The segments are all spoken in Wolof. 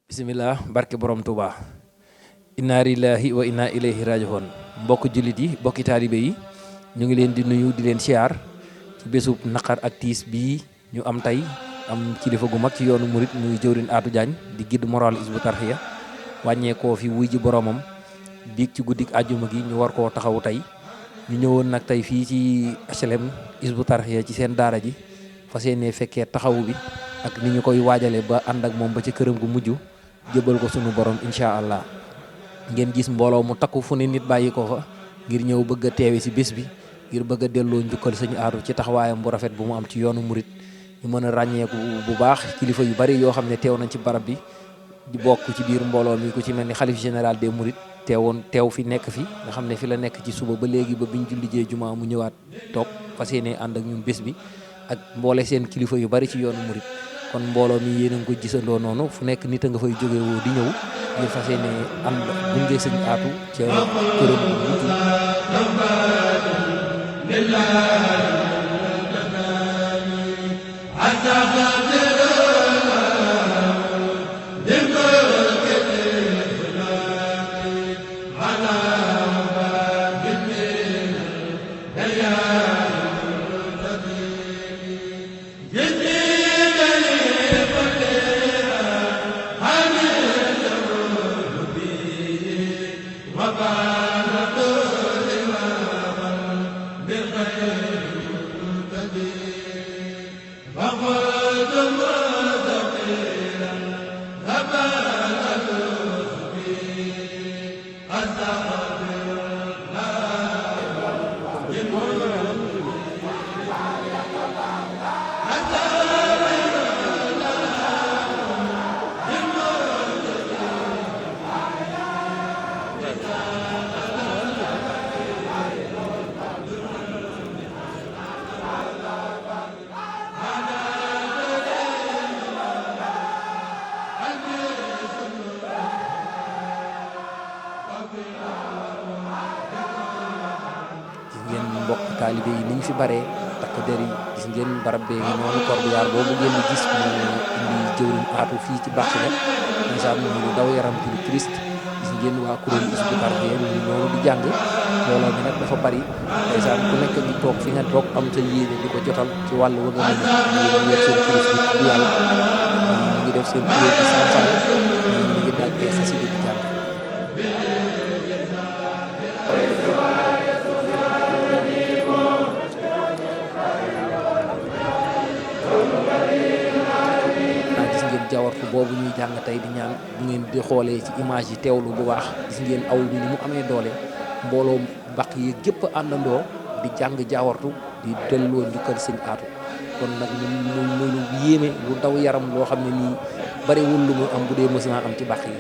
bismillah barke borom Touba inna lillahi wa inna ilayhi raji'un mbokk jullit yi mbokki taalibe yi ñu ngi leen di nuyu di leen siyaar ci bésub naqar ak tiis bii ñu am tey am kilifa gu mag ci yoonu murit muy jëwrin Atou Diagne di guide moral Hizbut Tarqiyyah wàññeekoo fi wuy ji boromam biig ci guddik àjjuma gi ñu war koo taxawu tey ñu ñëwoon nag tey fii ci HLM Hizbut Tarqiyyah ci seen daara ji fas yéene fekkee taxawu bi ak ni ñu koy waajale ba ànd ak moom ba ci këram gu mujj jëbal ko sunu borom incha allah ngeen gis mbooloo mu takku fu ne nit bàyyi ko fa ngir ñëw bëgg a teewe si bés bi ngir bëgg a delloo njukkal sëñ Atou ci taxawaayam bu rafet bu mu am ci yoonu murit ñu mën a ràññeeku bu baax kilifa yu bari yoo xam ne teew nañ ci barab bi di bokk ci biir mbooloo mi ku ci mel ni xalif général des mourides teew fi nekk fi nga xam ne fi la nekk ci suba ba léegi ba biñ julli jee jumaa mu ñëwaat toog fas yéene ànd ak ñun bés bi ak mboole seen kilifa yu bari ci yoonu murit kon mbooloo mi yéen a ngi ko gisandoo noonu fu nekk nit a nga fay jóge woo di ñëw ngir fas yéene ànd gunge sëñ Atou ca këram bu mujj mbokk taalibe yi ni ñu fi baree takk der yi gis ngeen barab bee ngi noonu corbillard boobu ngeen di gis mu indi jëwriñ Atou fii ci bàq la ndeysaan mu lu daw yaram ci lu triste gis ngeen waa kuréel Hizbut Tarqiyyah ñu noonu di jàng looloo bi nag dafa bari ndeysaan ku nekk di toog fi nga toog am sa yéene di ko jotal ci wàllu wa nga mën a yor seen kuréel bi tudd yàlla ñu ngi def seen kuréel bi sam-sam ñu ngi daal ay xasida di jàng jawartu boobu ñuy jàng tey di ñaan bu ngeen di xoolee ci image yi teewlu bu baax gis ngeen aw bi ni mu amee doole mbooloo baq yi gépp àndandoo di jàng jawartu di delloo njukkal sëñ Atou kon nag muy lu yéeme lu daw yaram loo xam ne nii bariwul lu mu am bu dee mës naa am ci baq yi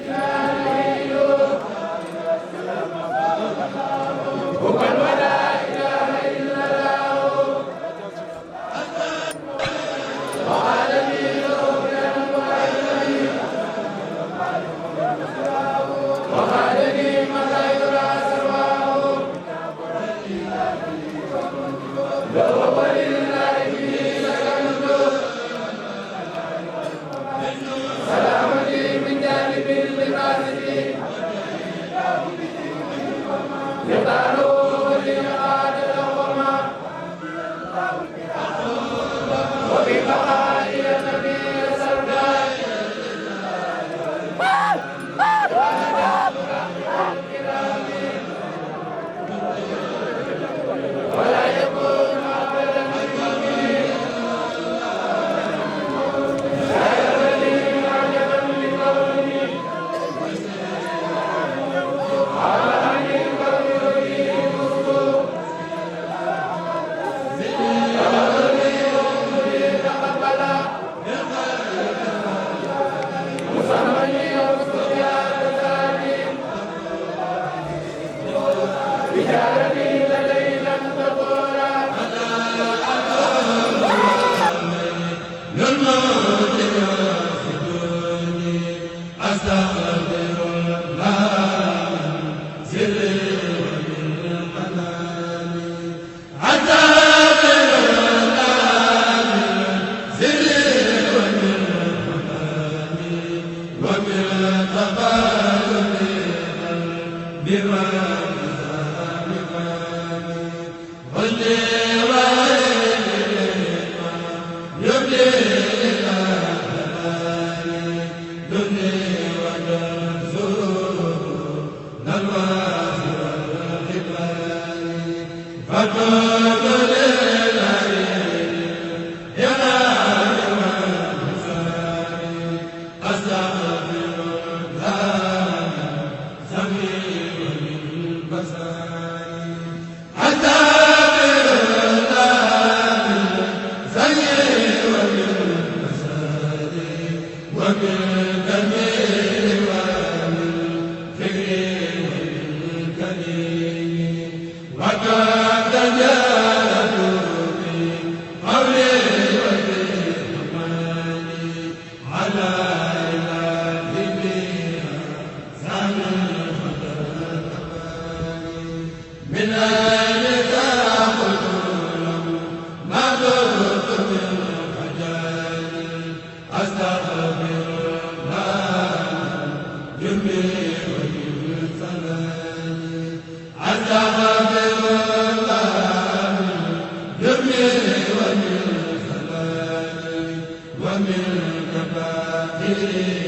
wa wa min kabaa'irihaa